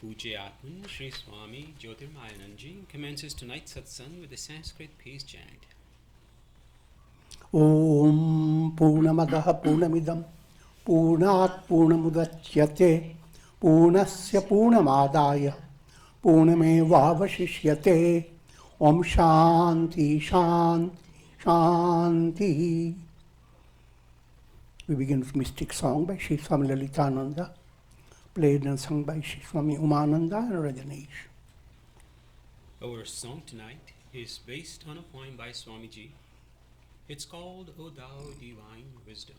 Atman Sri Swami Jyotirmayananda commences tonight's Satsang with the Sanskrit peace chant. Om Purnamadaha Purnamidam Purnat Purnamudachyate Purnasya Purnamadaya Purnamevavashishyate Om Shanti Shanti Shanti. We begin with Mystic Song by Sri Swami Lalitananda, played and sung by Sri Swami Umananda and Rajneesh. Our song tonight is based on a poem by Swamiji. It's called O Thou Divine Wisdom.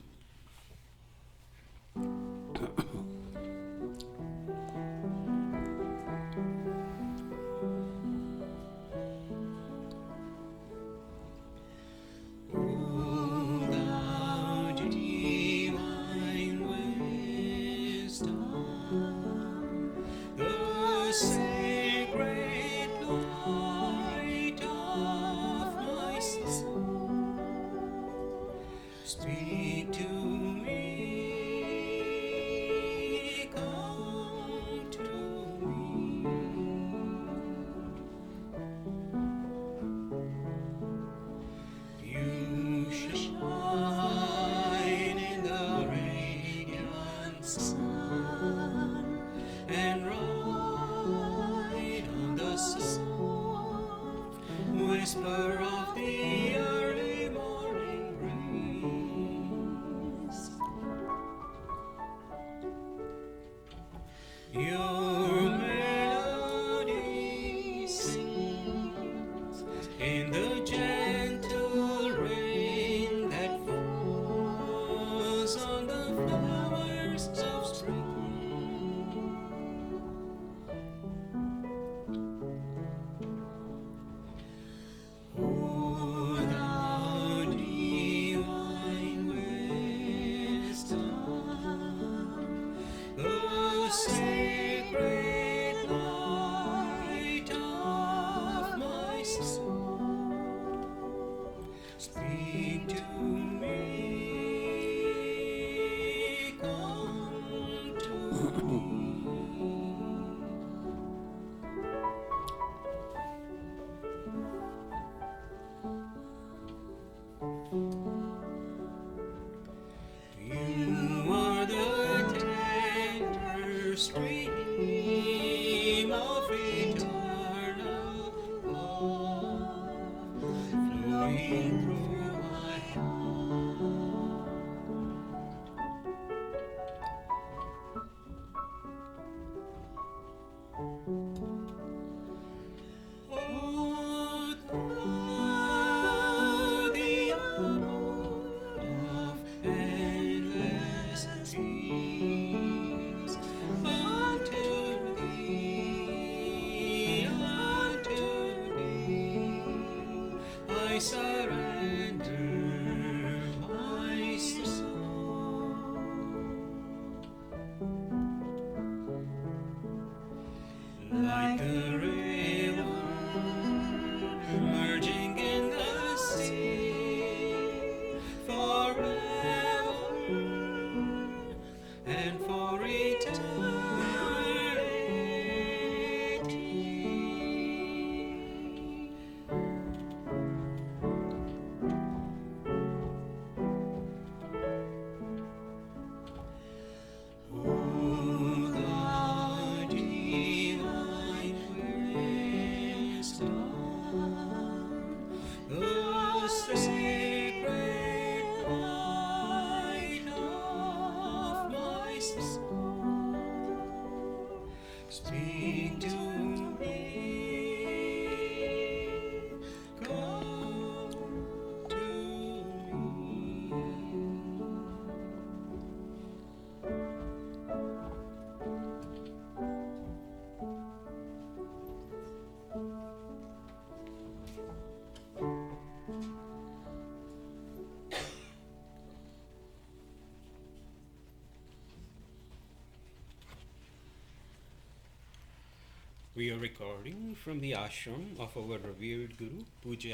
We are recording from the ashram of our revered Guru,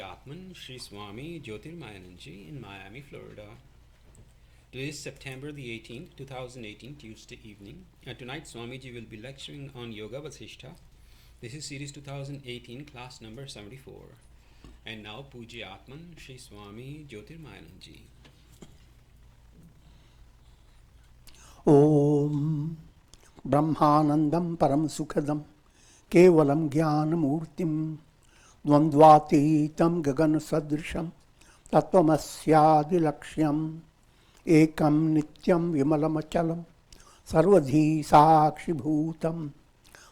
Atman Sri Swami Jyotirmayananda in Miami, Florida. Today is September the 18th, 2018, Tuesday evening. And tonight Swamiji will be lecturing on Yoga Vasistha. This is series 2018, class number 74. And now Puji Atman, Shri Swami Jyotirmayananda ji. Om Brahmanandam Param Sukhadam Kevalam Jnanamurtim Dvandvatitam Gagan Sadrisham Tattvamasya Laksham Ekam Nityam Vimalamachalam Sarvadhi Sakshi Bhutam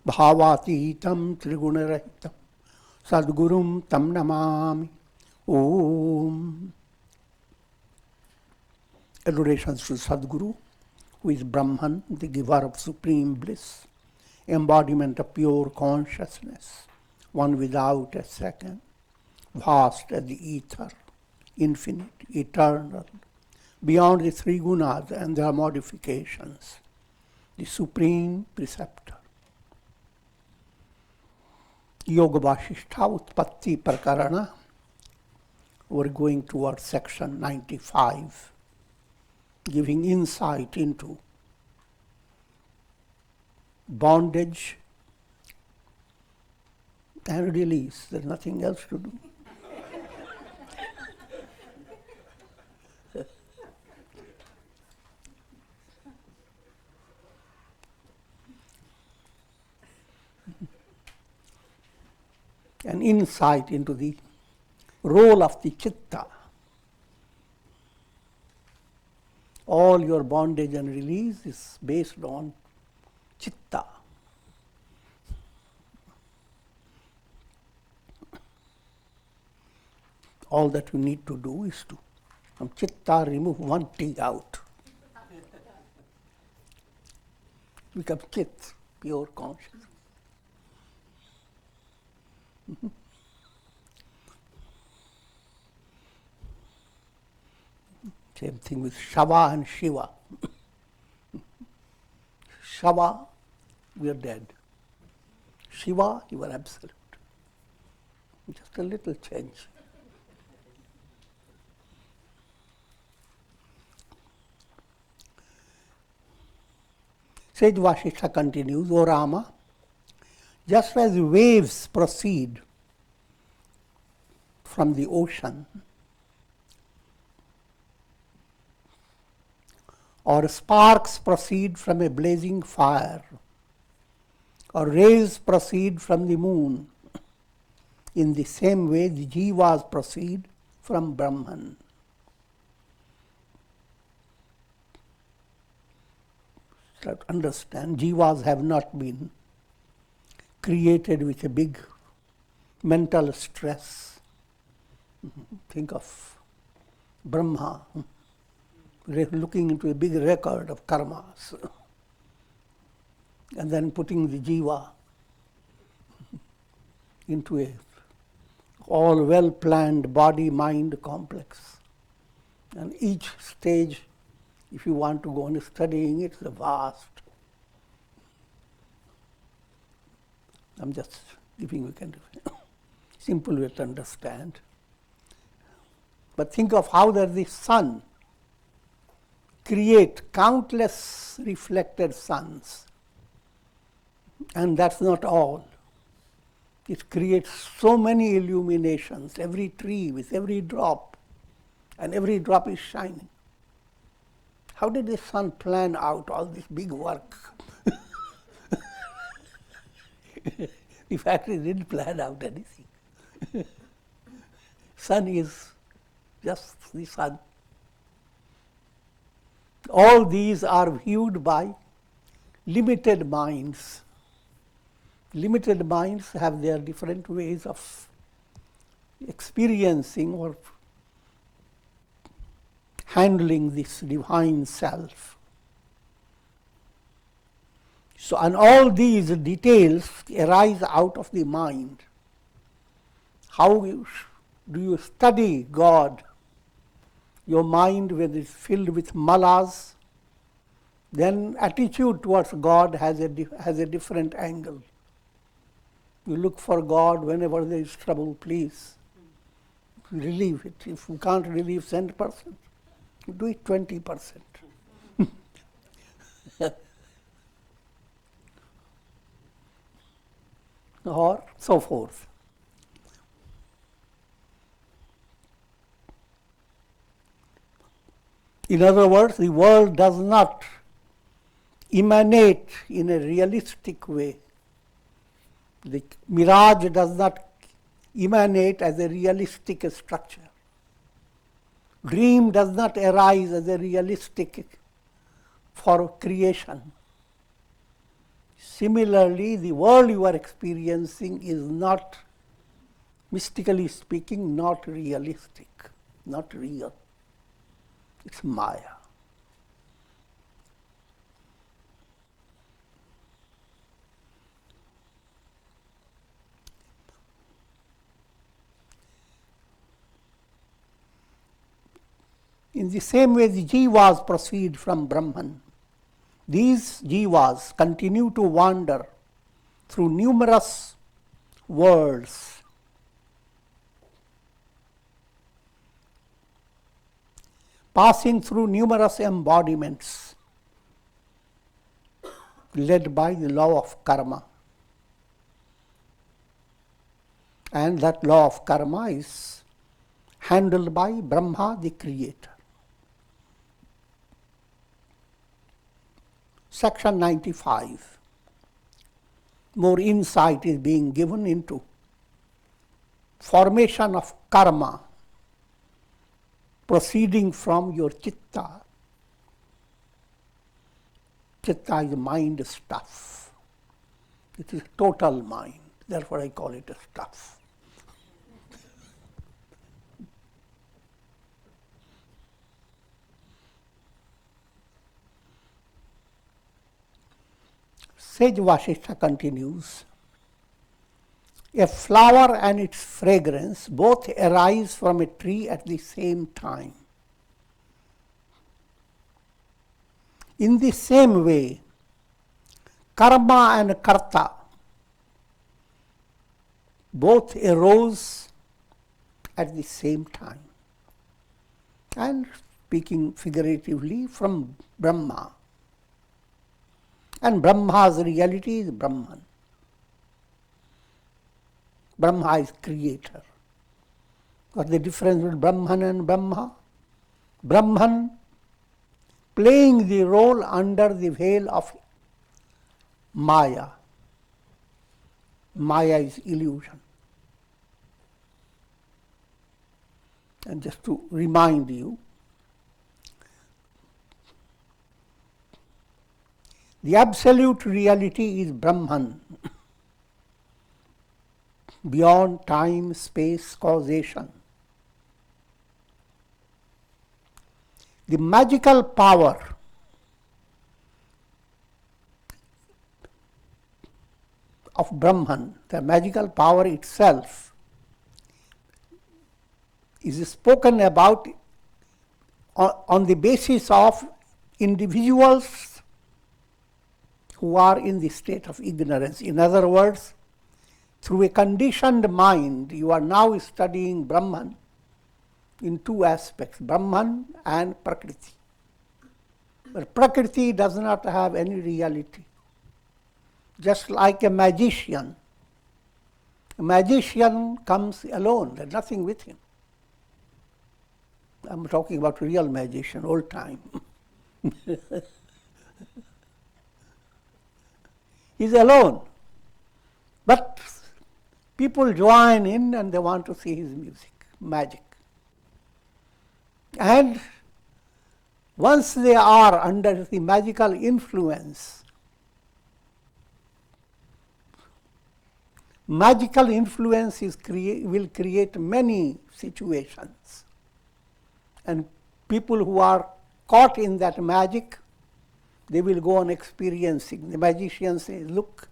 Bhavatitam Trigunarahitam Sadgurum Tam Namami. Om. Adorations to Sadguru, who is Brahman, the giver of supreme bliss, embodiment of pure consciousness, one without a second, vast as the ether, infinite, eternal, beyond the three gunas and their modifications, the supreme preceptor. Yoga Vasistha Utpatti Prakarana. We're going towards section 95, giving insight into bondage and release. There's nothing else to do. An insight into the role of the chitta. All your bondage and release is based on chitta. All that you need to do is to, from chitta, remove one T out. Become chit, pure consciousness. Same thing with Shava and Shiva. Shava, we are dead. Shiva, you are absolute. Just a little change. Sage Vasistha continues, O Rama, just as waves proceed from the ocean, or sparks proceed from a blazing fire, or rays proceed from the moon, in the same way the jivas proceed from Brahman. So to understand, jivas have not been created with a big mental stress. Think of Brahma looking into a big record of karmas and then putting the jiva into a all well-planned body-mind complex. And each stage, if you want to go on studying, it's a vast. I'm just giving you a kind of simple way to understand. But think of how does the sun create countless reflected suns. And that's not all. It creates so many illuminations, every tree with every drop, and every drop is shining. How did the sun plan out all this big work? The fact it didn't plan out anything. Sun is just the sun. All these are viewed by limited minds. Limited minds have their different ways of experiencing or handling this divine self. So, and all these details arise out of the mind. How do you study God? Your mind, when it's filled with malas, then attitude towards God has a different angle. You look for God whenever there is trouble, please relieve it. If you can't relieve, send a person. Do it 20%. Or so forth. In other words, the world does not emanate in a realistic way. The mirage does not emanate as a realistic structure. Dream does not arise as a realistic for creation. Similarly, the world you are experiencing is not, mystically speaking, not realistic, not real. It's Maya. In the same way, the jivas proceed from Brahman. These jivas continue to wander through numerous worlds. Passing through numerous embodiments led by the law of karma. And that law of karma is handled by Brahma, the creator. Section 95. More insight is being given into formation of karma proceeding from your chitta. Chitta is mind stuff. It is total mind. Therefore I call it a stuff. Sage Vasistha continues, a flower and its fragrance both arise from a tree at the same time. In the same way, karma and karta both arose at the same time. And speaking figuratively, from Brahma. And Brahma's reality is Brahman. Brahma is creator. What's the difference between Brahman and Brahma? Brahman playing the role under the veil of Maya. Maya is illusion. And just to remind you, the absolute reality is Brahman, beyond time, space, causation. The magical power of Brahman, the magical power itself, is spoken about on the basis of individuals who are in the state of ignorance. In other words, through a conditioned mind, you are now studying Brahman in two aspects, Brahman and Prakriti. But Prakriti does not have any reality. Just like a magician comes alone, there's nothing with him. I'm talking about real magician, old time. He's alone. But people join in and they want to see his music, magic. And once they are under the magical influence, will create many situations. And people who are caught in that magic, they will go on experiencing. The magician says, look,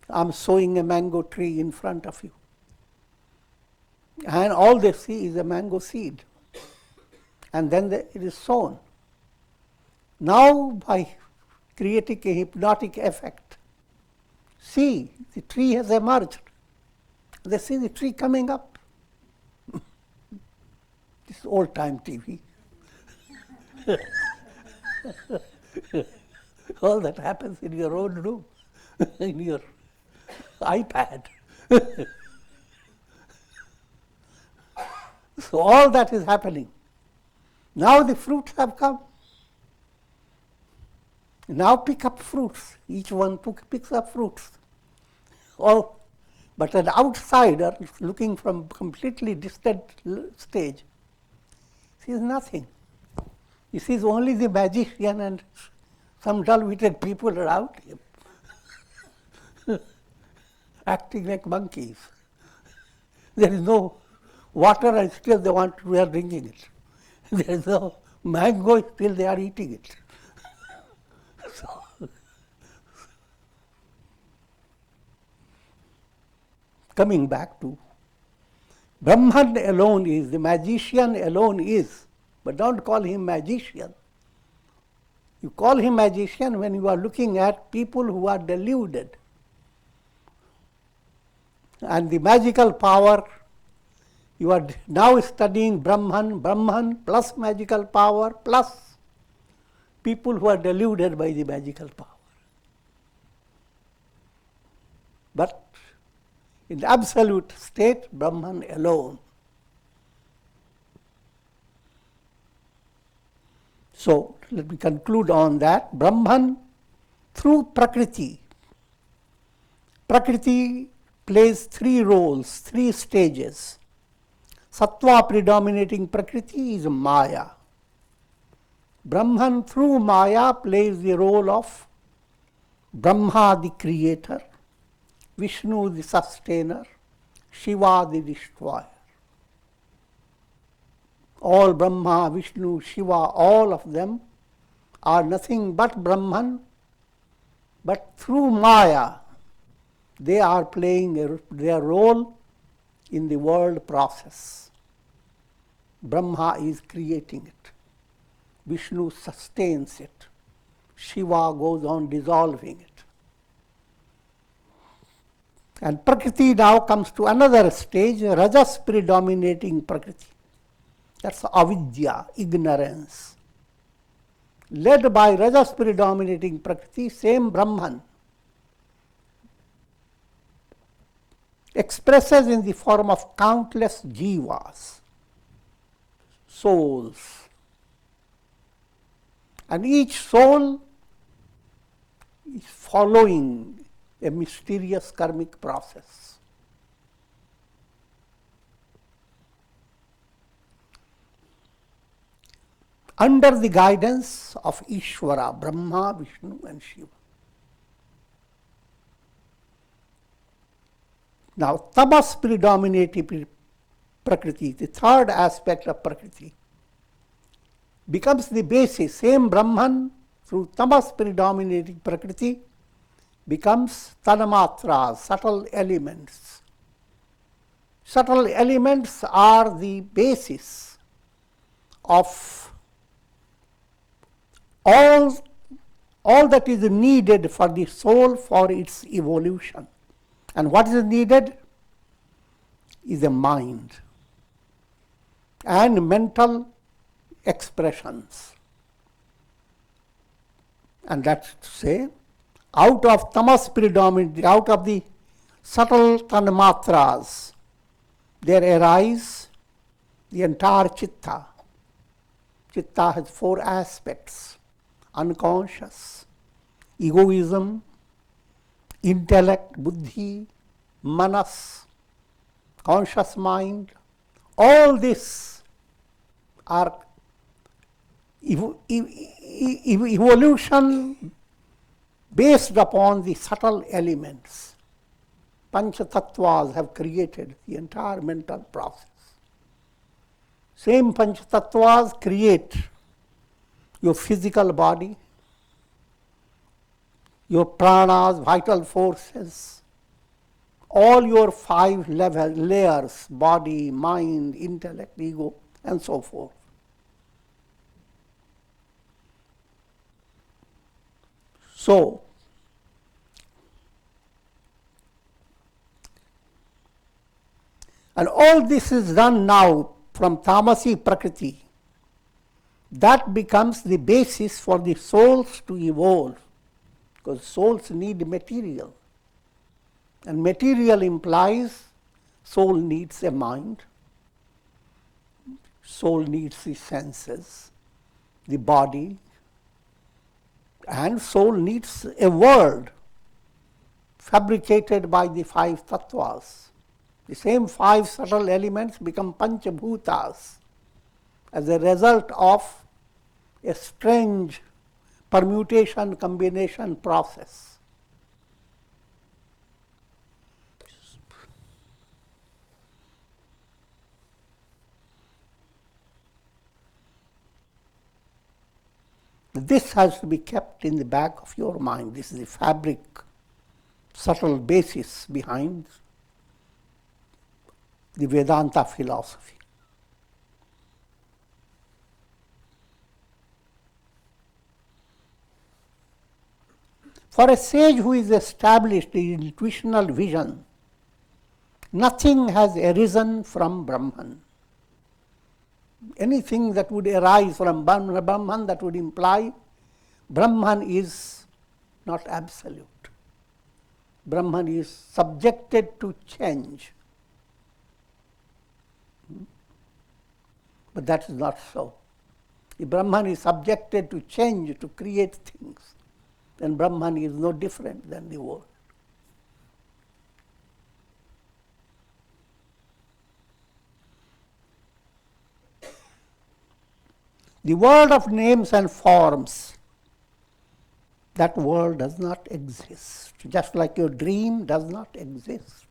I'm sowing a mango tree in front of you. And all they see is a mango seed. And then it is sown. Now, by creating a hypnotic effect, see, the tree has emerged. They see the tree coming up. This is old-time TV. All that happens in your own room, in your iPad. So all that is happening. Now the fruits have come. Now pick up fruits. Each one picks up fruits. All, but an outsider looking from completely distant stage sees nothing. He sees only the magician and some dull-witted people around him, acting like monkeys. There is no water and still they are drinking it. There is no mango, still they are eating it. So, coming back to Brahman alone is, the magician alone is, but don't call him magician. You call him magician when you are looking at people who are deluded. And the magical power, you are now studying Brahman plus magical power plus people who are deluded by the magical power. But in the absolute state, Brahman alone. So let me conclude on that. Brahman through Prakriti. Prakriti plays three roles, three stages. Sattva predominating Prakriti is Maya. Brahman through Maya plays the role of Brahma the creator, Vishnu the sustainer, Shiva the destroyer. All Brahma, Vishnu, Shiva, all of them are nothing but Brahman, but through Maya they are playing their role in the world process. Brahma is creating it. Vishnu sustains it. Shiva goes on dissolving it. And Prakriti now comes to another stage, Rajas predominating Prakriti. That's avidya, ignorance. Led by Rajas predominating Prakriti, same Brahman expresses in the form of countless jivas, souls. And each soul is following a mysterious karmic process. Under the guidance of Ishvara, Brahma, Vishnu and Shiva. Now, tamas predominating Prakriti, the third aspect of Prakriti, becomes the basis. Same Brahman through tamas predominating Prakriti becomes tanamatras, subtle elements. Subtle elements are the basis of all that is needed for the soul for its evolution. And what is needed is a mind and mental expressions. And that's to say, out of tamas predominant, out of the subtle tanamatras, there arise the entire chitta. Chitta has four aspects: unconscious, egoism, intellect, buddhi, manas, conscious mind. All this are evolution based upon the subtle elements. Panchatattvas have created the entire mental process. Same Panchatattvas create your physical body, your pranas, vital forces, all your five layers, body, mind, intellect, ego, and so forth. So, and all this is done now from tamasi prakriti. that becomes the basis for the souls to evolve, because souls need material. And material implies soul needs a mind, soul needs the senses, the body, and soul needs a world fabricated by the 5 tattvas. The same 5 subtle elements become panchabhutas as a result of a strange permutation combination process. This has to be kept in the back of your mind. This is the fabric, subtle basis behind the Vedanta philosophy. For a sage who is established in intuitional vision, nothing has arisen from Brahman. Anything that would arise from Brahman, that would imply Brahman is not absolute. Brahman is subjected to change. But that is not so. If Brahman is subjected to change, to create things, then Brahman is no different than the world. The world of names and forms, that world does not exist, just like your dream does not exist.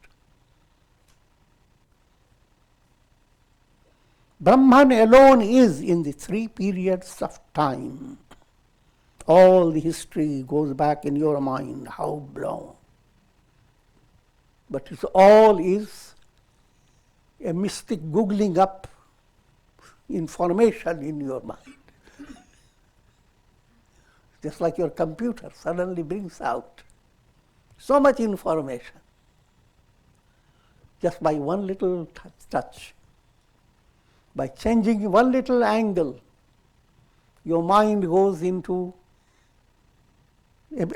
Brahman alone is in the 3 periods of time. All the history goes back in your mind, how long. But it all is a mystic googling up information in your mind. Just like your computer suddenly brings out so much information just by one little touch. By changing one little angle, your mind goes into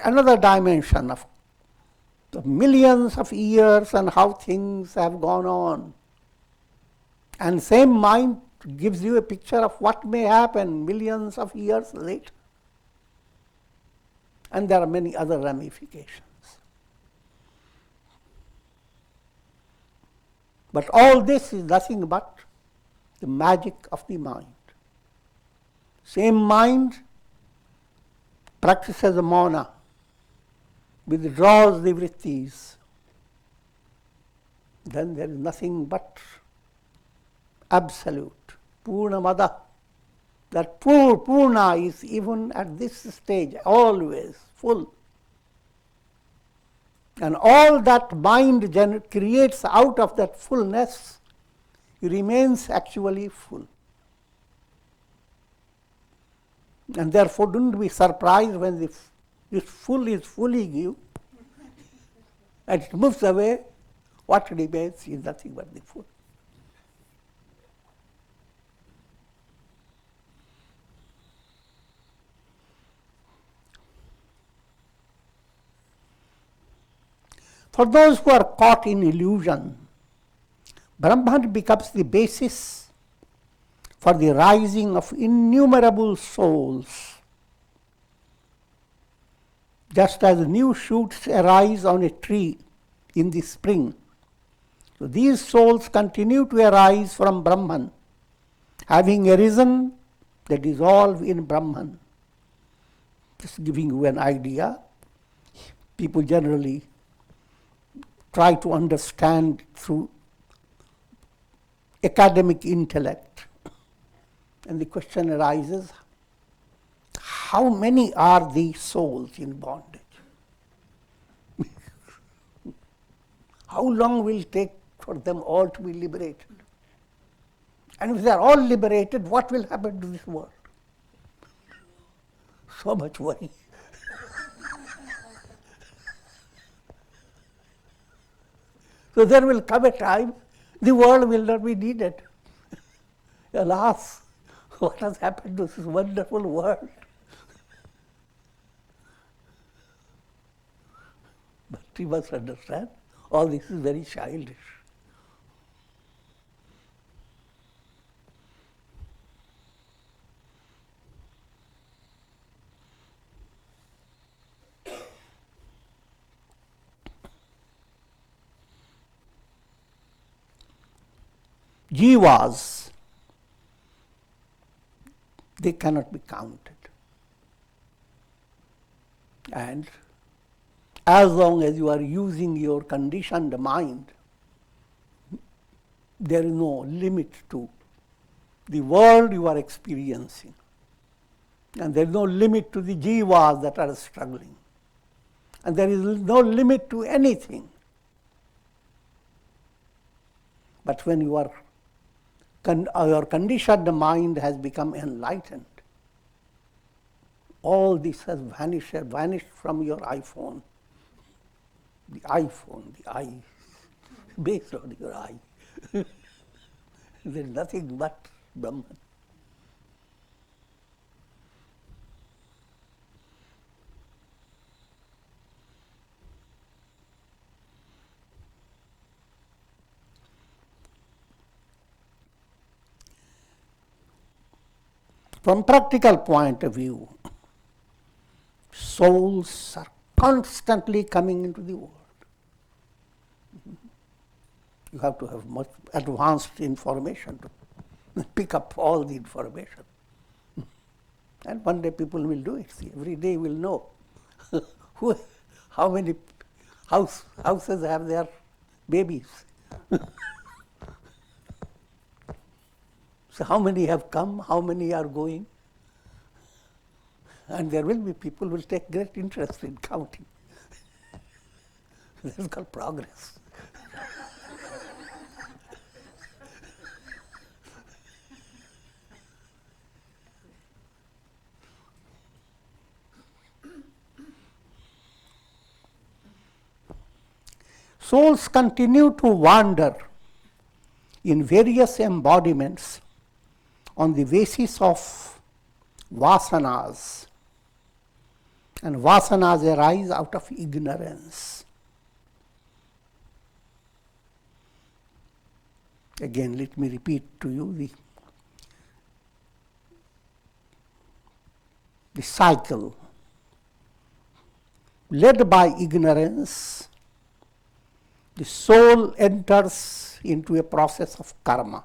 another dimension of the millions of years and how things have gone on. And same mind gives you a picture of what may happen millions of years later. And there are many other ramifications. But all this is nothing but the magic of the mind. Same mind practices the mana, withdraws the vrittis. Then there is nothing but absolute, Purnamada. That Purna is even at this stage always full. And all that mind creates out of that fullness remains actually full. And therefore don't be surprised when this full is fooling you and it moves away, what remains is nothing but the full. For those who are caught in illusion, Brahman becomes the basis for the rising of innumerable souls. Just as new shoots arise on a tree in the spring, so these souls continue to arise from Brahman. Having arisen, they dissolve in Brahman. Just giving you an idea, people generally try to understand through academic intellect. And the question arises, how many are these souls in bondage? How long will it take for them all to be liberated? And if they are all liberated, what will happen to this world? So much worry. So there will come a time the world will not be needed. Alas, What has happened to this wonderful world? But we must understand, all this is very childish. Jivas, they cannot be counted. And as long as you are using your conditioned mind, there is no limit to the world you are experiencing. And there is no limit to the jivas that are struggling. And there is no limit to anything. But when your conditioned mind has become enlightened, all this has vanished from your iPhone. The iPhone, the eye, based on your eye. There is nothing but Brahman. From practical point of view, souls are constantly coming into the world. You have to have much advanced information to pick up all the information. And one day people will do it. See, every day we'll know how many houses have their babies. So how many have come, how many are going? And there will be people who will take great interest in counting. That's called progress. Souls continue to wander in various embodiments on the basis of vasanas. And vasanas arise out of ignorance. Again, let me repeat to you the cycle. Led by ignorance, the soul enters into a process of karma.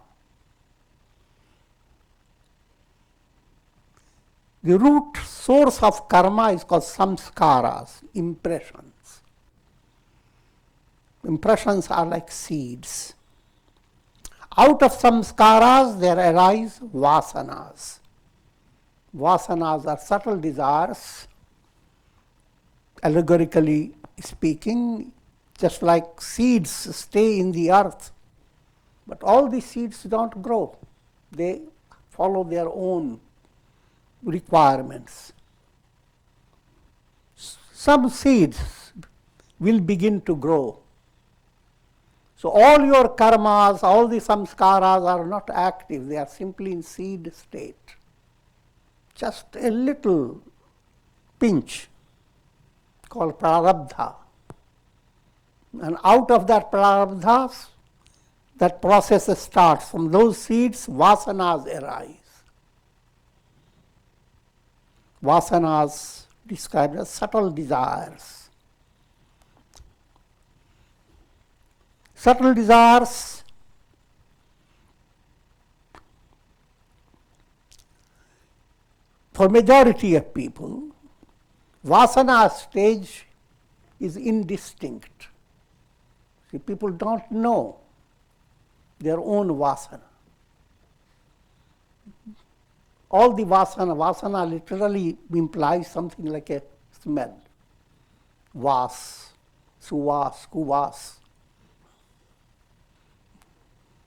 The root source of karma is called samskaras, impressions. Impressions are like seeds. Out of samskaras there arise vasanas. Vasanas are subtle desires, allegorically speaking, just like seeds stay in the earth. But all these seeds don't grow. They follow their own requirements. Some seeds will begin to grow. So all your karmas, all the samskaras are not active, they are simply in seed state. Just a little pinch called prarabdha. And out of that prarabdhas, that process starts. From those seeds, vasanas arise. Vasanas described as subtle desires. Subtle desires for majority of people, vasana stage is indistinct. See, people don't know their own vasana. All the vasana literally implies something like a smell. Vas, suvas, kuvas.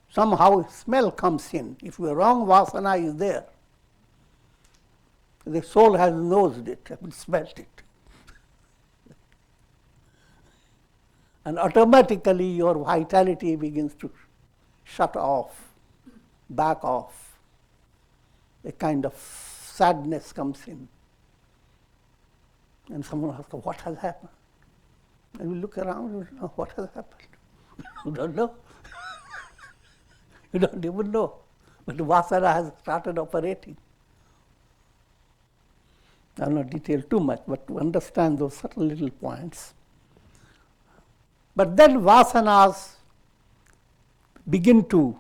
Somehow smell comes in. If the wrong vasana is there, the soul has nosed it and smelt it. And automatically your vitality begins to shut off, back off. a kind of sadness comes in. And someone asks, what has happened? And we look around, we don't know what has happened. You don't know. You don't even know. But vasana has started operating. I will not detail too much, but to understand those subtle little points. But then vasanas begin to,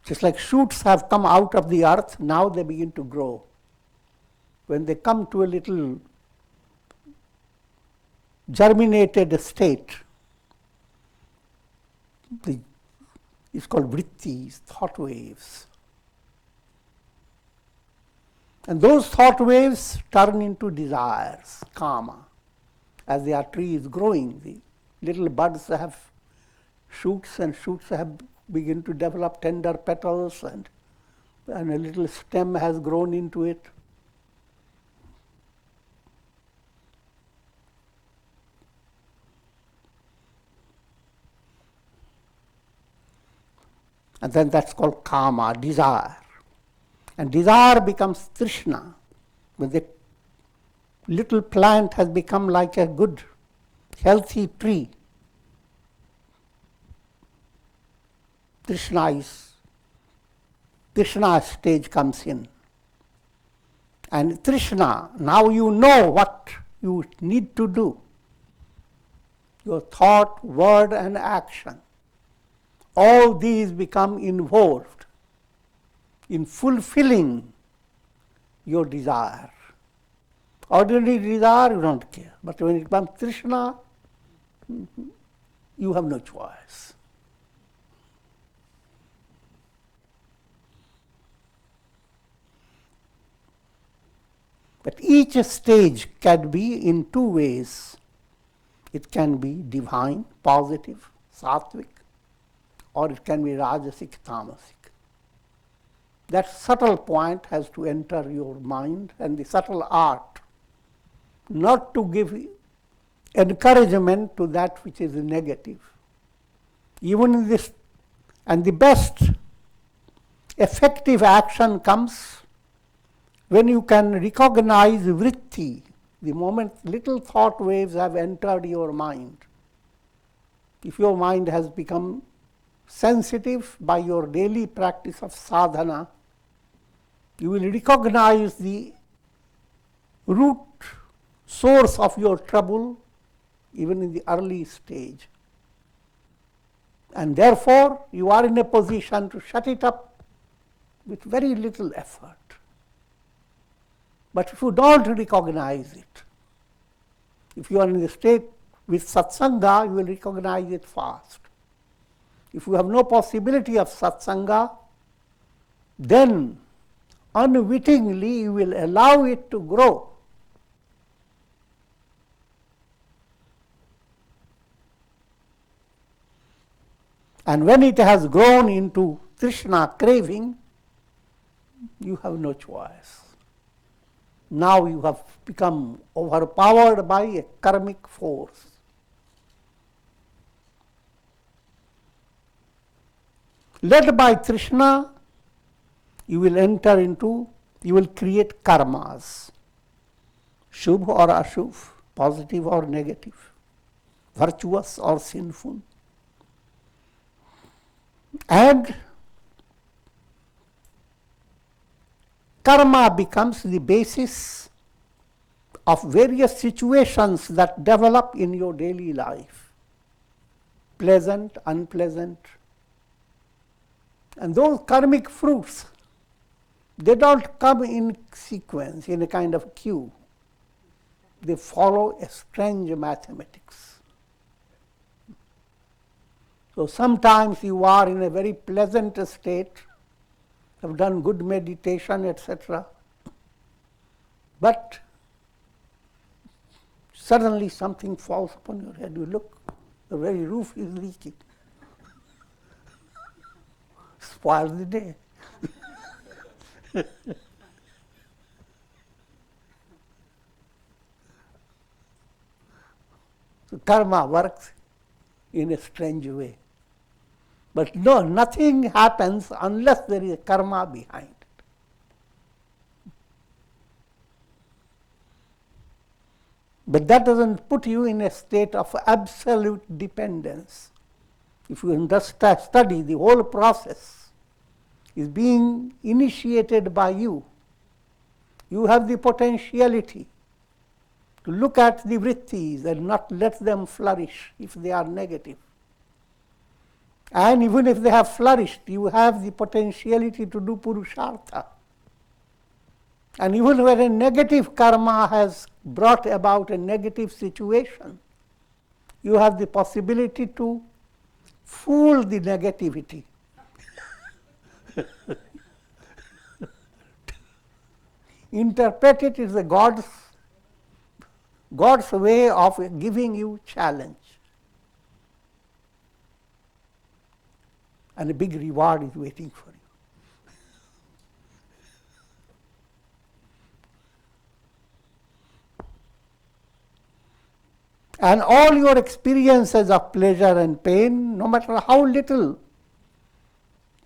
just like shoots have come out of the earth, now they begin to grow. When they come to a little germinated state, it's called vrittis, thought waves. And those thought waves turn into desires, kama. As their tree is growing, the little buds have shoots, and shoots have begin to develop tender petals, and a little stem has grown into it. And then that's called kama, desire. And desire becomes trishna. When the little plant has become like a good, healthy tree, Trishna stage comes in. And Trishna, now you know what you need to do. Your thought, word, and action. All these become involved in fulfilling your desire. Ordinary desire, you don't care. But when it becomes Trishna, you have no choice. But each stage can be in two ways. It can be divine, positive, sattvic, or it can be rajasic, tamasic. That subtle point has to enter your mind, and the subtle art, not to give encouragement to that which is negative. Even in this, and the best effective action comes when you can recognize vritti, the moment little thought waves have entered your mind. If your mind has become sensitive by your daily practice of sadhana, you will recognize the root source of your trouble even in the early stage. And therefore, you are in a position to shut it up with very little effort. But if you don't recognize it, if you are in the state with satsanga, you will recognize it fast. If you have no possibility of satsanga, then unwittingly you will allow it to grow. And when it has grown into Trishna, craving, you have no choice. Now you have become overpowered by a karmic force. Led by Trishna, you will create karmas, shubh or ashubh, positive or negative, virtuous or sinful. And karma becomes the basis of various situations that develop in your daily life, pleasant, unpleasant. And those karmic fruits, they don't come in sequence, in a kind of queue. They follow a strange mathematics. So sometimes you are in a very pleasant state, have done good meditation, etc. But suddenly something falls upon your head. You look, the very roof is leaking. Spoils the day. So karma works in a strange way. But no, nothing happens unless there is a karma behind it. But that doesn't put you in a state of absolute dependence. If you study, the whole process is being initiated by you. You have the potentiality to look at the vrittis and not let them flourish if they are negative. And even if they have flourished, you have the potentiality to do purushartha. And even when a negative karma has brought about a negative situation, you have the possibility to fool the negativity. Interpret it as God's way of giving you challenge. And a big reward is waiting for you. And all your experiences of pleasure and pain, no matter how little,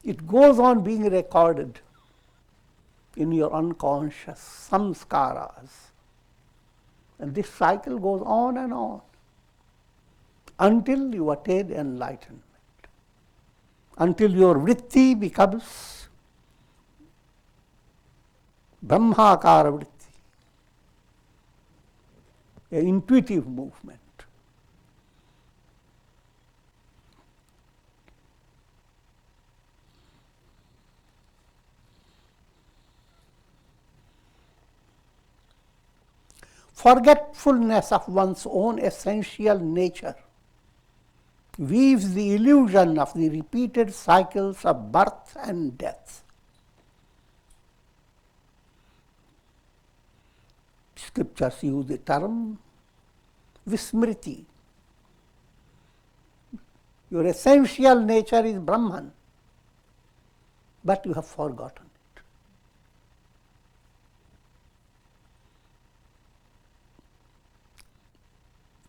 it goes on being recorded in your unconscious samskaras. And this cycle goes on and on until you attain enlightenment, until your vritti becomes brahmakara vritti, an intuitive movement. Forgetfulness of one's own essential nature weaves the illusion of the repeated cycles of birth and death. Scriptures use the term vismriti. Your essential nature is Brahman, but you have forgotten.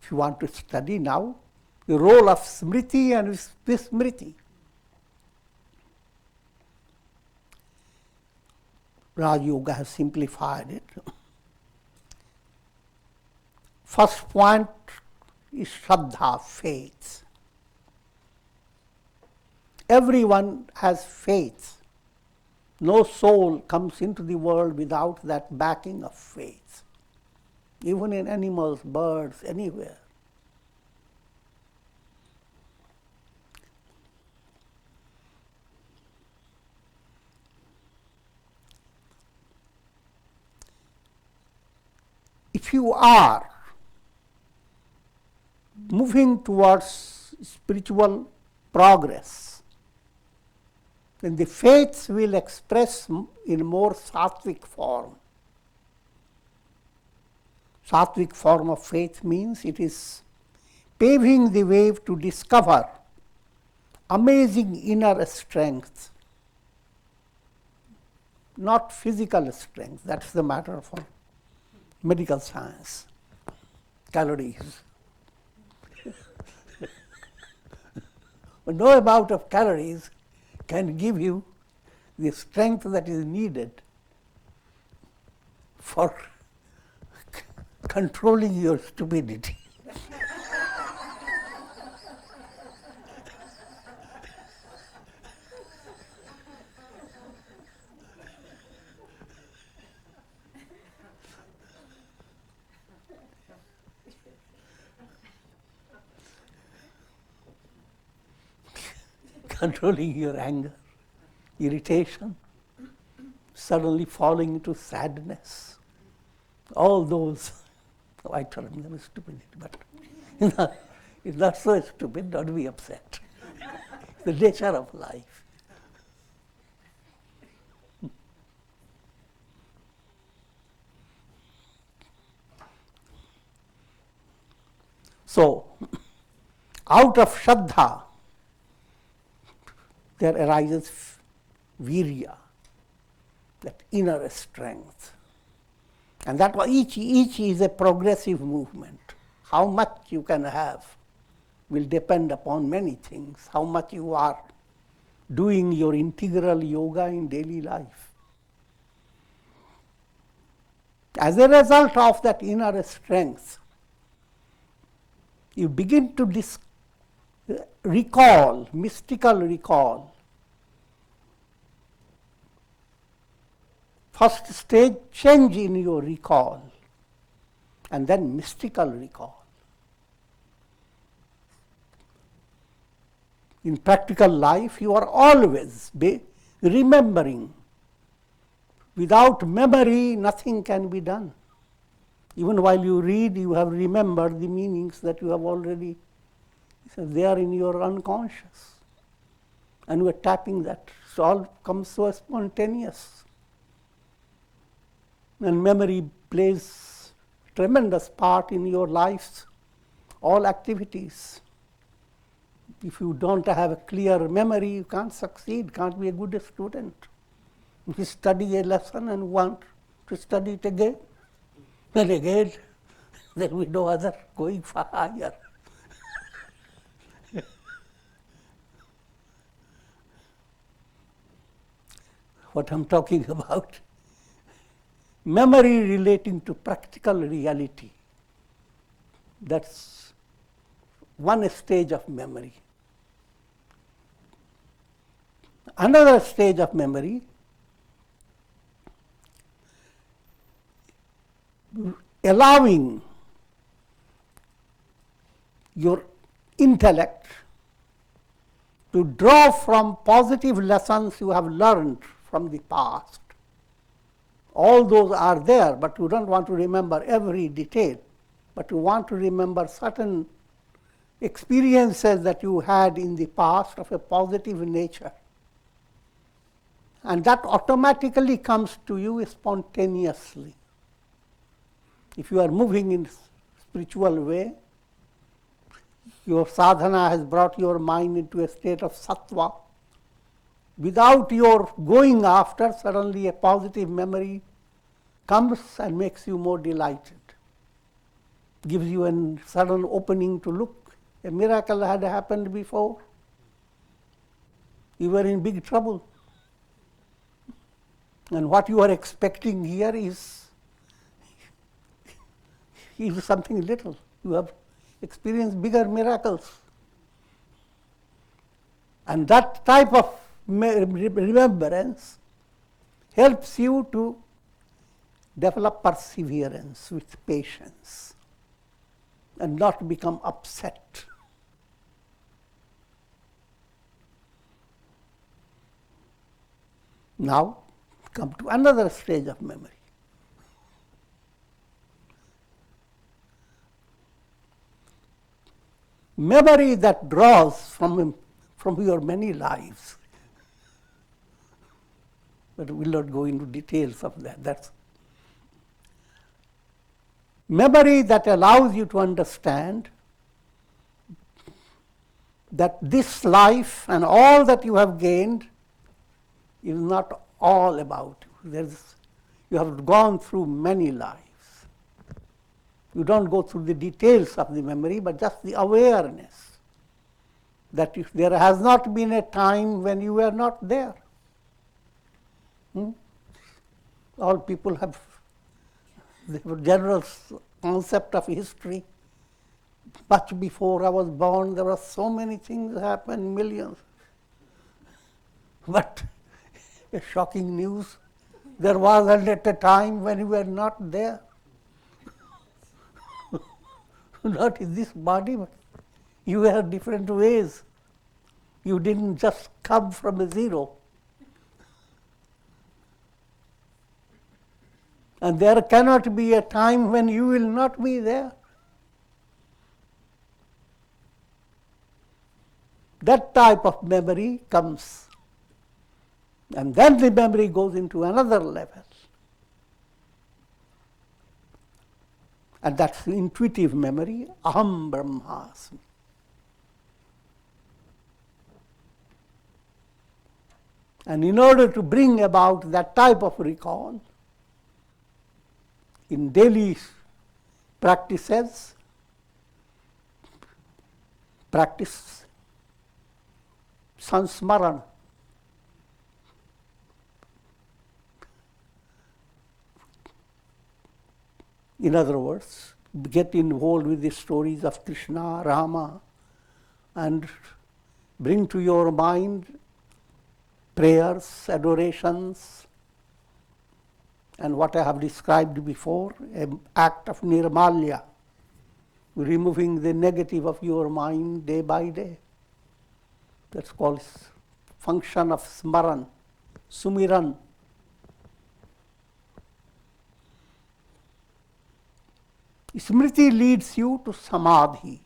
If you want to study now the role of smriti and vismriti, Raj Yoga has simplified it. First point is Shraddha, faith. Everyone has faith. No soul comes into the world without that backing of faith. Even in animals, birds, anywhere. If you are moving towards spiritual progress, then the faith will express in more sattvic form. Sattvic form of faith means it is paving the way to discover amazing inner strength, not physical strength. That's the matter for medical science. Calories. But no amount of calories can give you the strength that is needed for controlling your stupidity. Controlling your anger, irritation, suddenly falling into sadness. All those, I told him that was stupidity, but it's not so stupid, don't be upset. It's the nature of life. So, out of Shraddha, there arises virya, that inner strength. And that each is a progressive movement. How much you can have will depend upon many things. How much you are doing your integral yoga in daily life. As a result of that inner strength, you begin to recall, mystical recall. First stage, change in your recall, and then mystical recall. In practical life, you are always remembering. Without memory, nothing can be done. Even while you read, you have remembered the meanings that you have already, they are in your unconscious. And you are tapping that. So all comes so spontaneous. And memory plays a tremendous part in your lives, all activities. If you don't have a clear memory, you can't succeed, can't be a good student. If you study a lesson and want to study it again, and again, there will be no other going far higher. What I'm talking about, memory relating to practical reality. That's one stage of memory. Another stage of memory, allowing your intellect to draw from positive lessons you have learned from the past. All those are there, but you don't want to remember every detail, but you want to remember certain experiences that you had in the past of a positive nature. And that automatically comes to you spontaneously. If you are moving in spiritual way, your sadhana has brought your mind into a state of sattva. Without your going after, suddenly a positive memory comes and makes you more delighted. Gives you a sudden opening to look. A miracle had happened before. You were in big trouble. And what you are expecting here is something little. You have experienced bigger miracles. And that type of remembrance helps you to develop perseverance with patience and not become upset. Now, come to another stage of memory. Memory that draws from your many lives. But we will not go into details of that. That's memory that allows you to understand that this life and all that you have gained is not all about you. You have gone through many lives. You don't go through the details of the memory, but just the awareness that there has not been a time when you were not there. All people have the general concept of history. Much before I was born, there were so many things happened, millions. But a shocking news, there was at a time when you were not there. Not in this body, but you were different ways. You didn't just come from a zero. And there cannot be a time when you will not be there. That type of memory comes. And then the memory goes into another level. And that's the intuitive memory, aham brahmasmi. And in order to bring about that type of recall, in daily practices, practice sansmarana, In other words, get involved with the stories of Krishna, Rama, and bring to your mind prayers, adorations, and what I have described before, an act of nirmalya, removing the negative of your mind day by day. That's called function of smaran, sumiran. Smriti leads you to samadhi.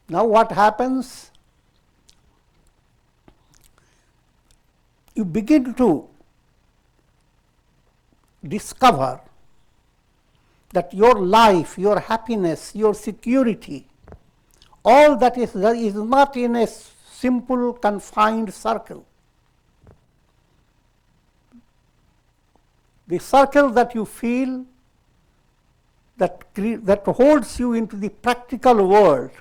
Now what happens? You begin to discover that your life, your happiness, your security, all that is not in a simple, confined circle. The circle that you feel that holds you into the practical world,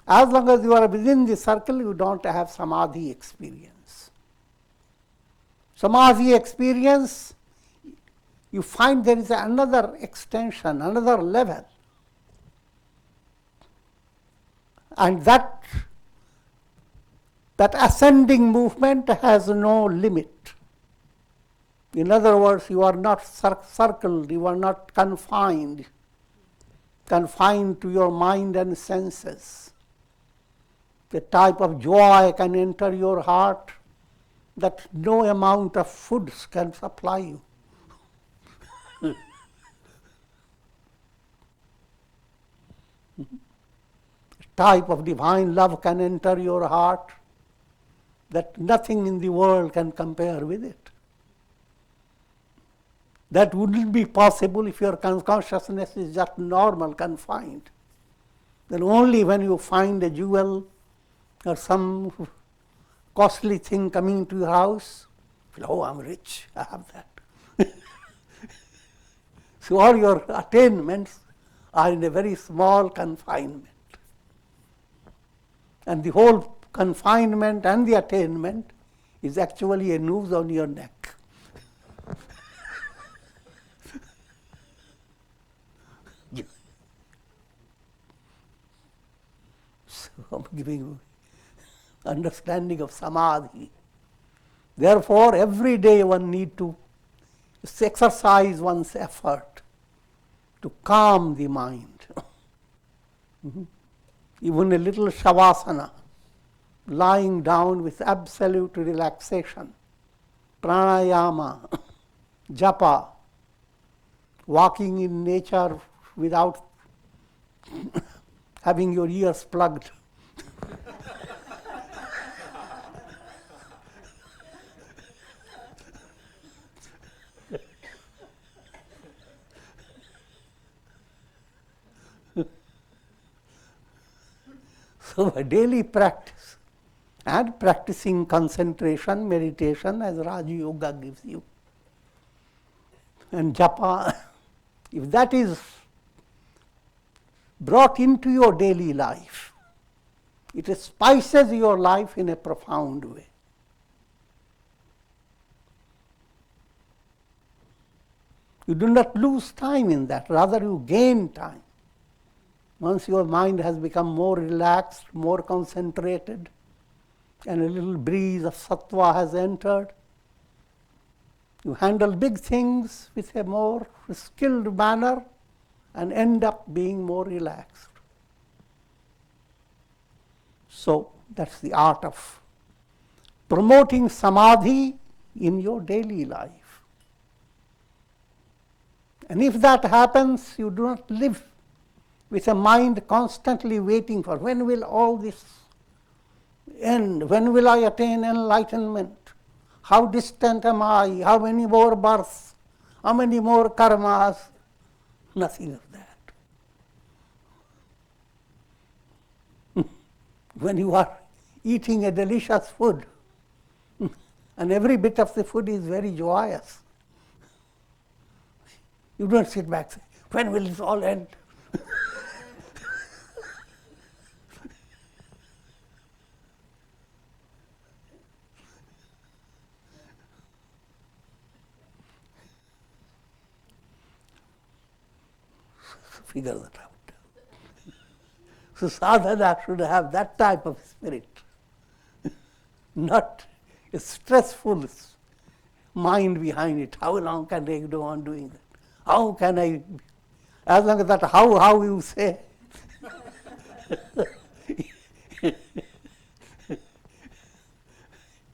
as long as you are within the circle, you don't have samadhi experience. Samadhi experience, you find there is another extension, another level. And that ascending movement has no limit. In other words, you are not circled, you are not confined to your mind and senses. The type of joy can enter your heart that no amount of foods can supply you. Type of divine love can enter your heart that nothing in the world can compare with it. That wouldn't be possible if your consciousness is just normal, confined. Then only when you find a jewel or some costly thing coming to your house, oh, I'm rich, I have that. So all your attainments are in a very small confinement. And the whole confinement and the attainment is actually a noose on your neck. So I'm giving you understanding of samadhi. Therefore, every day one need to exercise one's effort to calm the mind. Even a little shavasana, lying down with absolute relaxation, pranayama, japa, walking in nature without having your ears plugged. So a daily practice and practicing concentration, meditation as Raja Yoga gives you. And japa, if that is brought into your daily life, it spices your life in a profound way. You do not lose time in that, rather you gain time. Once your mind has become more relaxed, more concentrated, and a little breeze of sattva has entered, you handle big things with a more skilled manner and end up being more relaxed. So that's the art of promoting samadhi in your daily life. And if that happens, you do not live with a mind constantly waiting for when will all this end, when will I attain enlightenment, how distant am I, how many more births, how many more karmas, nothing of that. When you are eating a delicious food, and every bit of the food is very joyous, you don't sit back and say, when will this all end? figure that out. So sadhana should have that type of spirit, not a stressful mind behind it. How long can I go on doing that? How can I, as long as that how you say,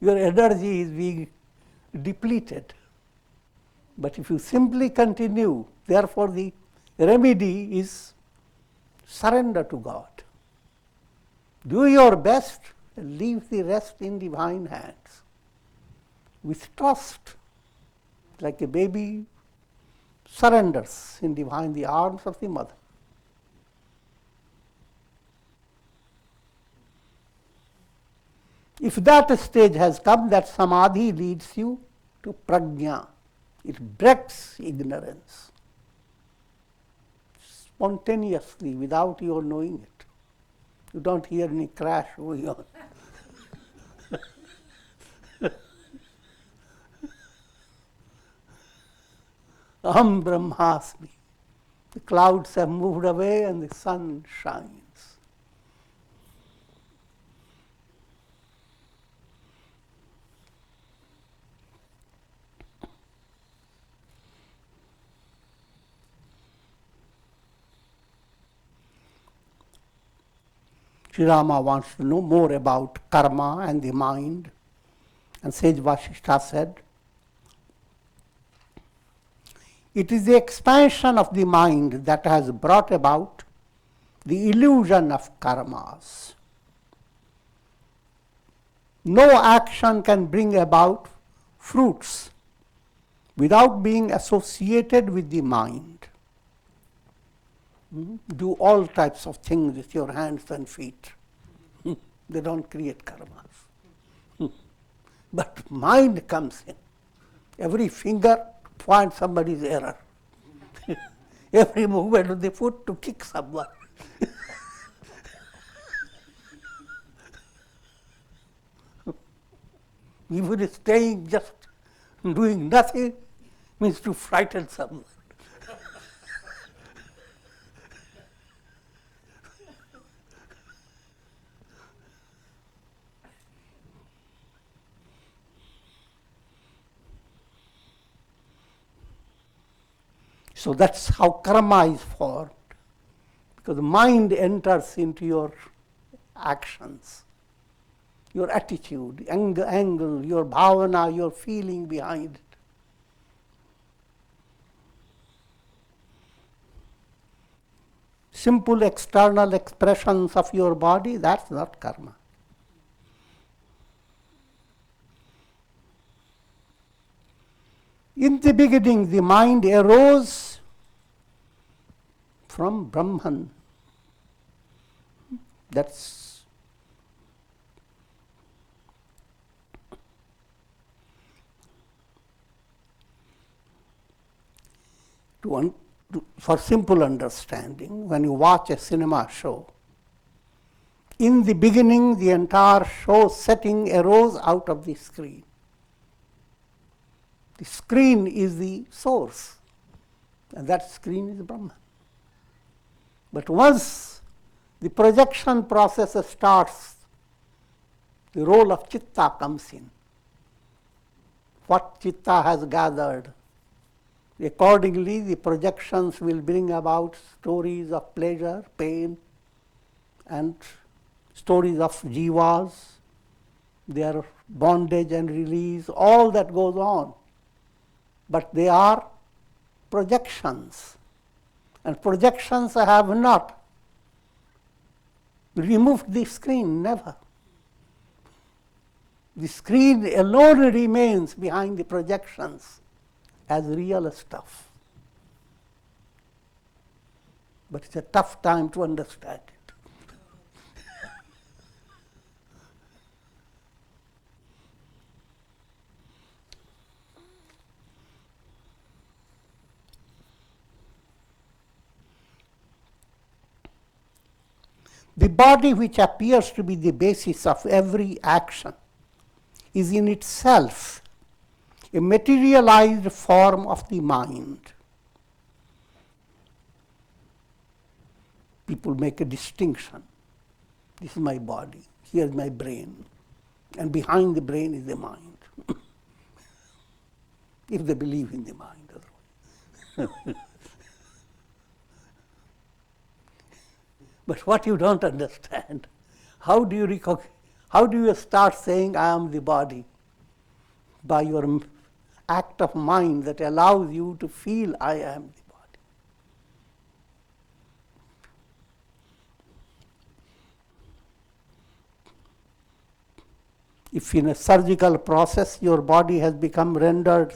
your energy is being depleted. But if you simply continue, therefore the remedy is surrender to God. Do your best and leave the rest in divine hands. With trust, like a baby surrenders in the arms of the mother. If that stage has come, that samadhi leads you to prajna. It breaks ignorance spontaneously without your knowing it. You don't hear any crash going on. Aham Brahmasmi. The clouds have moved away and the sun shines. Sri Rama wants to know more about karma and the mind. And Sage Vasistha said, it is the expansion of the mind that has brought about the illusion of karmas. No action can bring about fruits without being associated with the mind. Do all types of things with your hands and feet. They don't create karmas. But mind comes in. Every finger points somebody's error. Every movement of the foot to kick someone. Even staying just doing nothing means to frighten someone. So that's how karma is formed, because the mind enters into your actions, your attitude, angle, your bhavana, your feeling behind it. Simple external expressions of your body, that's not karma. In the beginning, the mind arose from Brahman. That's for simple understanding. When you watch a cinema show, in the beginning, the entire show setting arose out of the screen. The screen is the source, and that screen is Brahman. But once the projection process starts, the role of chitta comes in. What chitta has gathered, accordingly the projections will bring about stories of pleasure, pain, and stories of jivas, their bondage and release, all that goes on. But they are projections. And projections have not removed the screen, never. The screen alone remains behind the projections as real stuff. But it's a tough time to understand it. The body, which appears to be the basis of every action, is in itself a materialized form of the mind. people make a distinction. This is my body, here is my brain, and behind the brain is the mind. If they believe in the mind, otherwise. But what you don't understand, how do you start saying I am the body? By your act of mind that allows you to feel I am the body. If in a surgical process your body has become rendered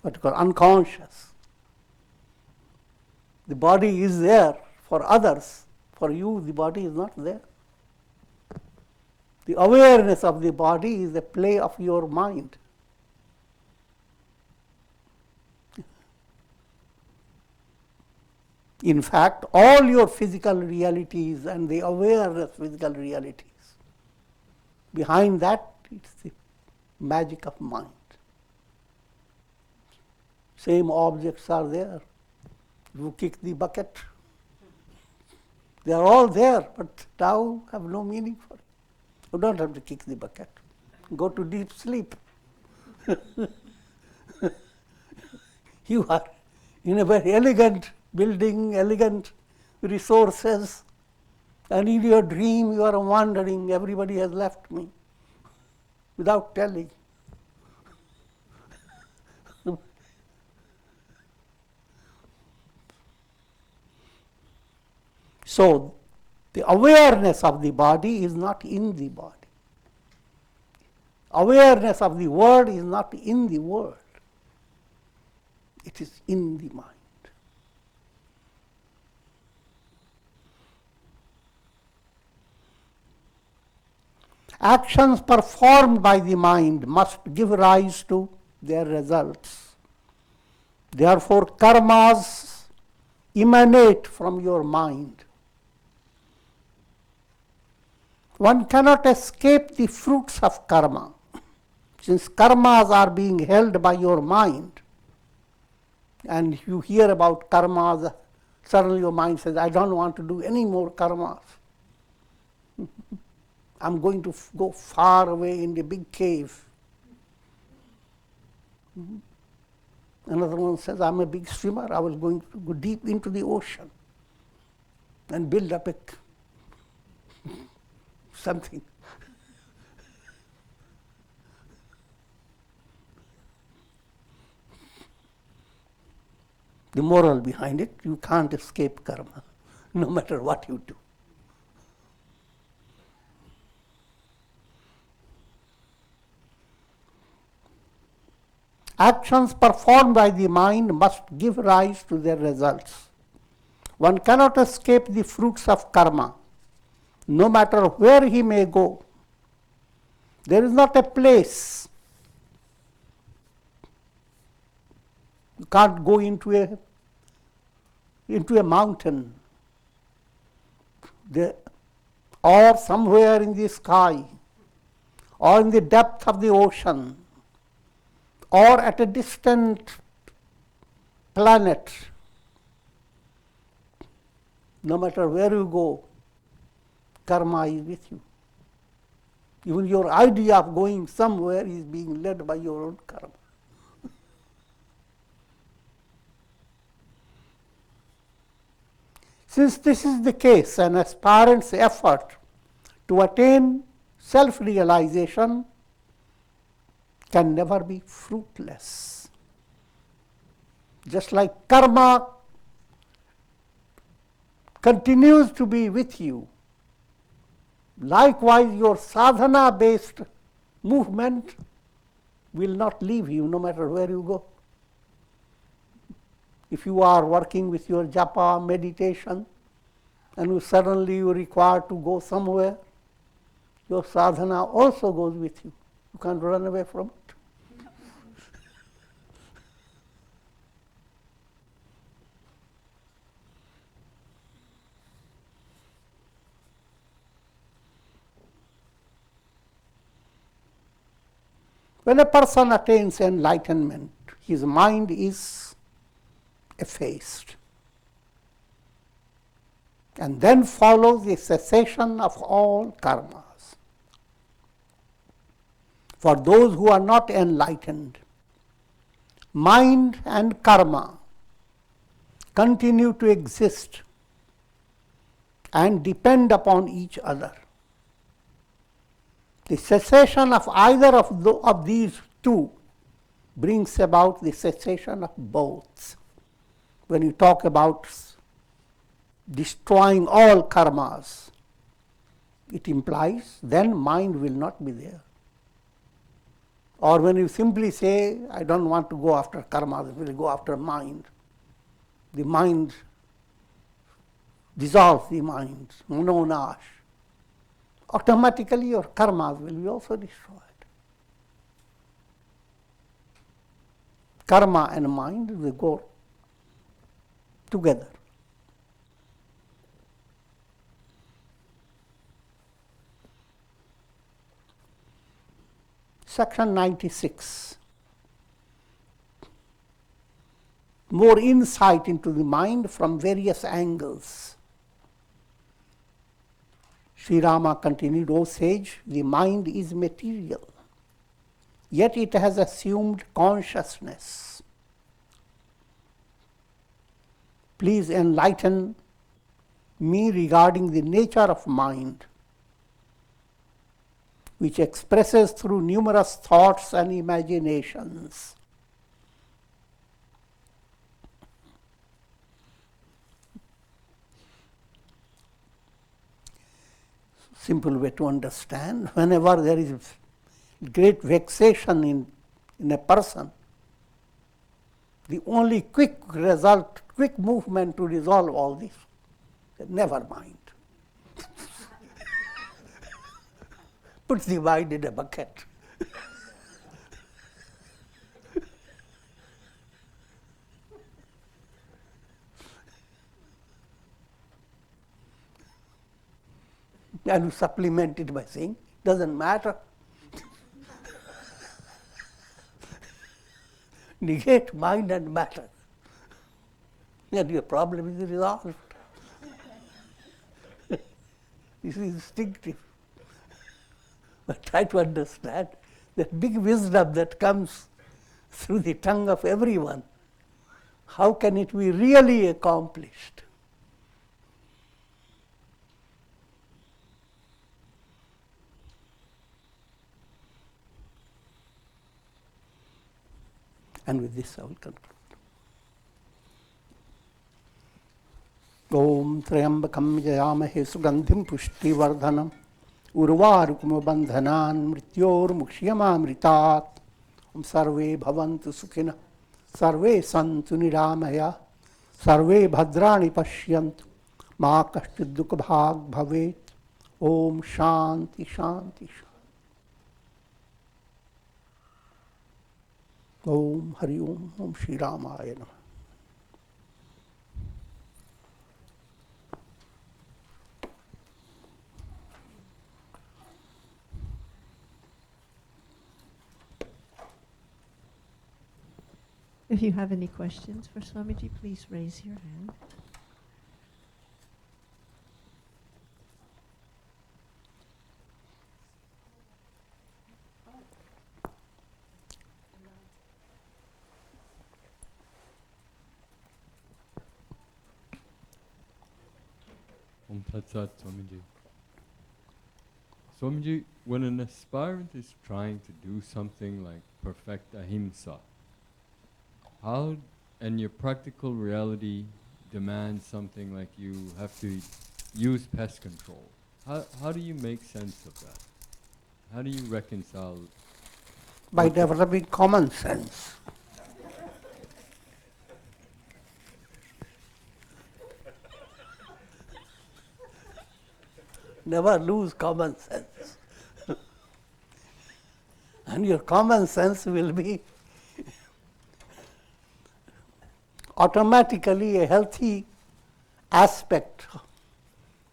what you call unconscious, the body is there for others. For you, the body is not there. The awareness of the body is the play of your mind. In fact, all your physical realities and the awareness of physical realities, behind that, it's the magic of mind. Same objects are there. You kick the bucket. They are all there, but now have no meaning for it. You don't have to kick the bucket. Go to deep sleep. You are in a very elegant building, elegant resources, and in your dream you are wandering, everybody has left me, without telling. So, the awareness of the body is not in the body. Awareness of the world is not in the world. It is in the mind. Actions performed by the mind must give rise to their results. Therefore, karmas emanate from your mind. One cannot escape the fruits of karma. Since karmas are being held by your mind, and you hear about karmas, suddenly your mind says, I don't want to do any more karmas. I'm going to go far away in the big cave. Another one says, I'm a big swimmer, I was going to go deep into the ocean and build up something. The moral behind it, you can't escape karma, no matter what you do. Actions performed by the mind must give rise to their results. One cannot escape the fruits of karma, no matter where he may go. There is not a place. You can't go into a mountain or somewhere in the sky or in the depth of the ocean or at a distant planet. No matter where you go, karma is with you. Even your idea of going somewhere is being led by your own karma. Since this is the case, an aspirant's effort to attain self-realization can never be fruitless. Just like karma continues to be with you, likewise your sadhana-based movement will not leave you no matter where you go. If you are working with your japa, meditation, and suddenly you are required to go somewhere, your sadhana also goes with you. You can't run away from it. When a person attains enlightenment, his mind is effaced. And then follows the cessation of all karmas. For those who are not enlightened, mind and karma continue to exist and depend upon each other. The cessation of either of these two brings about the cessation of both. When you talk about destroying all karmas, it implies then mind will not be there. Or when you simply say, I don't want to go after karmas, I will go after mind, the mind dissolves the mind, mononash. Automatically your karmas will be also destroyed. Karma and mind will go together. Section 96. More insight into the mind from various angles. Sri Rama continued, O sage, the mind is material, yet it has assumed consciousness. Please enlighten me regarding the nature of mind, which expresses through numerous thoughts and imaginations. Simple way to understand, whenever there is great vexation in a person, the only quick movement to resolve all this, never mind. Put the mind in a bucket. And you supplement it by saying, doesn't matter. Negate mind and matter, and your problem is resolved. This is instinctive. But try to understand that big wisdom that comes through the tongue of everyone. How can it be really accomplished? And with this I will conclude. Om Trayambakam Jayamahe Sugandhim Pushtivardhanam Urvarukum Bandhanan Mrityor Mukshiyamamritat Om Sarve Bhavantu Sukhina Sarve Santu Niramaya Sarve Bhadrani Pashyantu Ma Kashchid Dukha Bhag Bhavet Om Shanti Shanti Shanti. Om Hari Om Om Shri Ramaya Namah. If you have any questions for Swamiji, please raise your hand. Om Tat Sat, Swamiji. Swamiji, when an aspirant is trying to do something like perfect ahimsa, how, and your practical reality demands something like you have to use pest control, how do you make sense of that? How do you reconcile? By developing common sense. Never lose common sense. And your common sense will be automatically a healthy aspect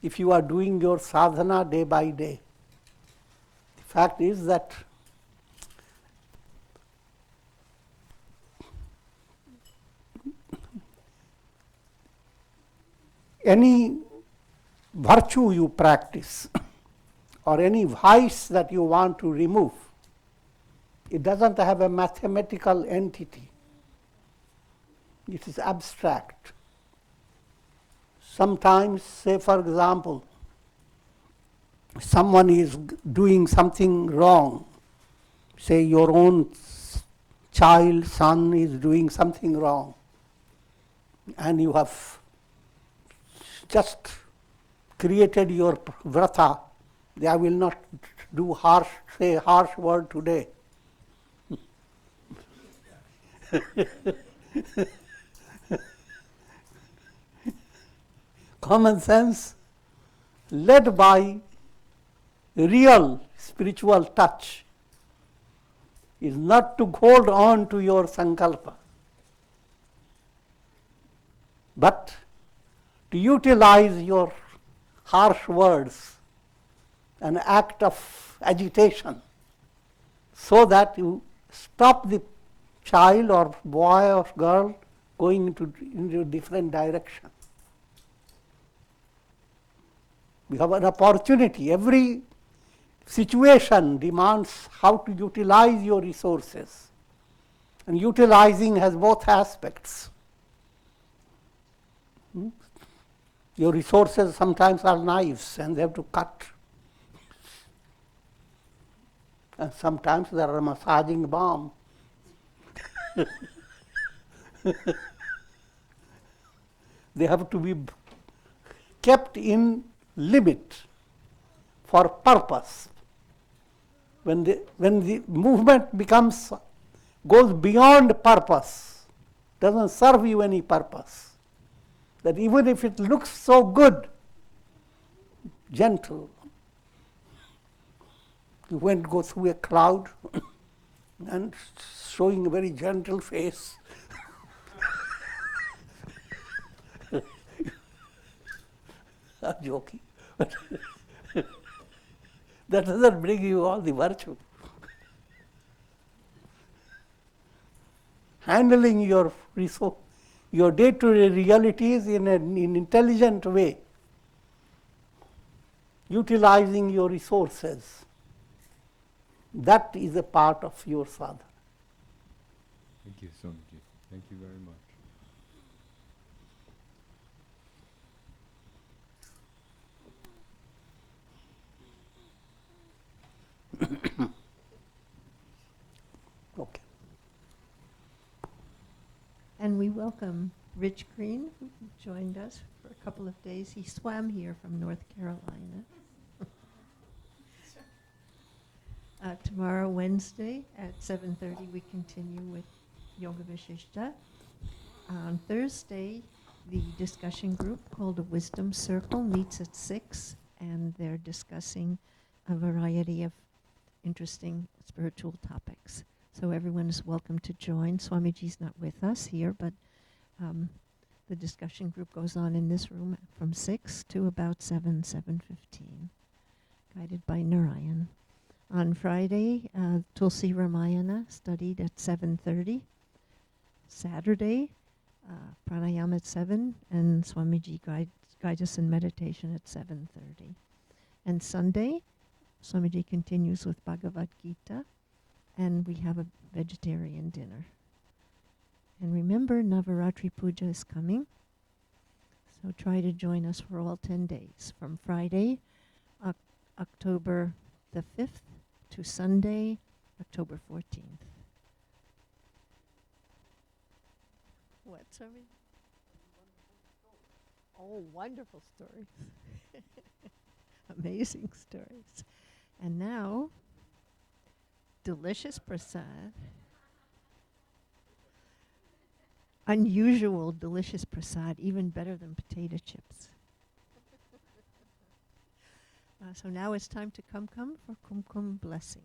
if you are doing your sadhana day by day. The fact is that any virtue you practice or any vice that you want to remove, it doesn't have a mathematical entity. It is abstract. Sometimes, say for example, someone is doing something wrong. Say your own child, son is doing something wrong, and you have just created your vrata. I will not say harsh word today. Common sense, led by real spiritual touch, is not to hold on to your sankalpa, but to utilize your harsh words, an act of agitation, so that you stop the child or boy or girl going into a different direction. We have an opportunity. Every situation demands how to utilize your resources. And utilizing has both aspects. Your resources sometimes are knives and they have to cut. And sometimes there are a massaging balm. They have to be kept in limit for purpose. When the movement goes beyond purpose, doesn't serve you any purpose, that even if it looks so good, gentle, you went to go through a crowd and showing a very gentle face. I'm joking. But that doesn't bring you all the virtue. Handling your day-to-day realities in an intelligent way, utilizing your resources, that is a part of your sadhana. Thank you, Swamiji. Thank you very much. Okay. And we welcome Rich Green, who joined us for a couple of days. He swam here from North Carolina. Tomorrow, Wednesday, at 7:30, we continue with Yoga Vasistha. On Thursday, the discussion group called a Wisdom Circle meets at 6, and they're discussing a variety of interesting spiritual topics. So everyone is welcome to join. Swamiji's not with us here, but the discussion group goes on in this room from 6 to about 7:15, guided by Narayan. On Friday, Tulsi Ramayana studied at 7:30. Saturday, pranayama at 7, and Swamiji guides us in meditation at 7:30. And Sunday, Swamiji continues with Bhagavad Gita, and we have a vegetarian dinner. And remember, Navaratri Puja is coming, so try to join us for all 10 days, from Friday, October the 5th, to Sunday, October 14th. What, Swami? Oh, wonderful stories. Amazing stories. And now, delicious prasad. Unusual delicious prasad, even better than potato chips. So now it's time to come for Kumkum blessing.